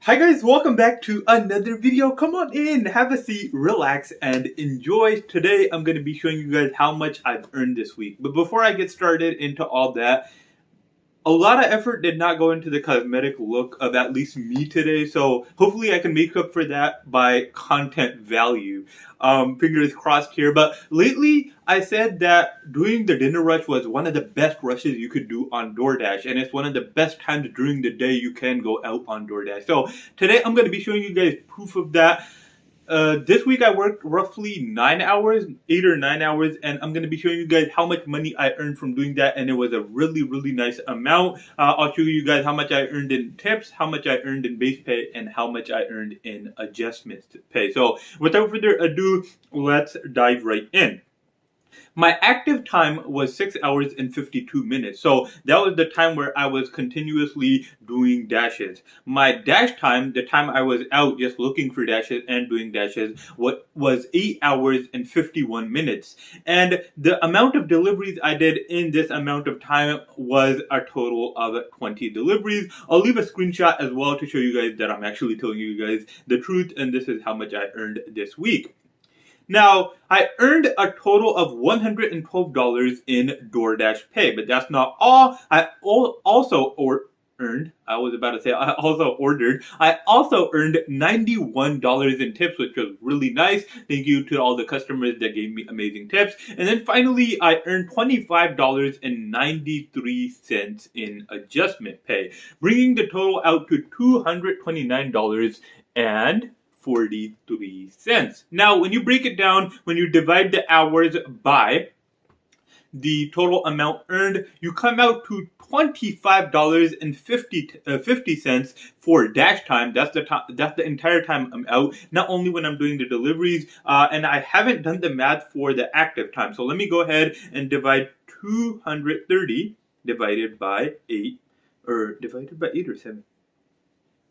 Hi guys, welcome back to another video. Come on in, have a seat, relax, and enjoy. Today I'm going to be showing you guys how much I've earned this week. But before I get started into all that, a lot of effort did not go into the cosmetic look of at least me today, so hopefully I can make up for that by content value. Fingers crossed here. But lately, I said that doing the dinner rush was one of the best rushes you could do on Doordash, and it's one of the best times during the day you can go out on Doordash. So today I'm going to be showing you guys proof of that. This week I worked roughly 9 hours, 8 or 9 hours, and I'm going to be showing you guys how much money I earned from doing that, and it was a really nice amount. I'll show you guys how much I earned in tips, how much I earned in base pay, and how much I earned in adjustment pay. So without further ado, let's dive right in. My active time was 6 hours and 52 minutes. So that was the time where I was continuously doing dashes. My dash time, the time I was out just looking for dashes and doing dashes, was 8 hours and 51 minutes. And the amount of deliveries I did in this amount of time was a total of 20 deliveries. I'll leave a screenshot as well to show you guys that I'm actually telling you guys the truth, and this is how much I earned this week. Now, I earned a total of $112 in Doordash pay, but that's not all. I also earned $91 in tips, which was really nice. Thank you to all the customers that gave me amazing tips. And then finally, I earned $25.93 in adjustment pay, bringing the total out to $229.43. Now, when you break it down, when you divide the hours by the total amount earned, you come out to $25.50 for dash time. That's the entire time I'm out, not only when I'm doing the deliveries, and I haven't done the math for the active time. So let me go ahead and divide 230 divided by 8, or divided by 8 or 7.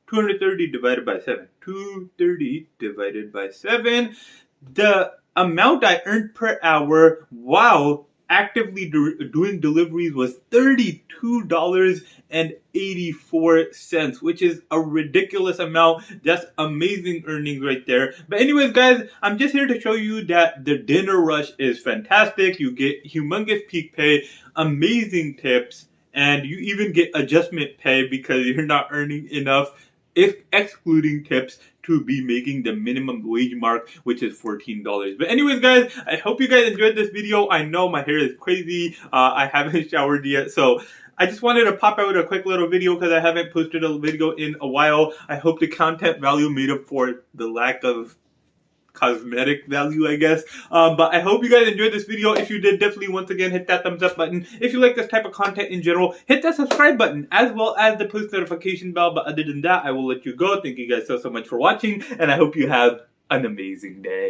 230 divided by 7. 230 divided by 7. The amount I earned per hour while actively doing deliveries was $32.84, which is a ridiculous amount. That's amazing earnings right there. But anyways, guys, I'm just here to show you that the dinner rush is fantastic. You get humongous peak pay, amazing tips, and you even get adjustment pay because you're not earning enough, excluding tips, to be making the minimum wage mark, which is $14. But anyways, guys, I hope you guys enjoyed this video. I know my hair is crazy. I haven't showered yet, so I just wanted to pop out a quick little video because I haven't posted a video in a while. I hope the content value made up for the lack of cosmetic value, I guess. But I hope you guys enjoyed this video. If you did, definitely once again hit that thumbs up button. If you like this type of content in general, hit that subscribe button as well as the post notification bell. But other than that, I will let you go. Thank you guys so much for watching, and I hope you have an amazing day.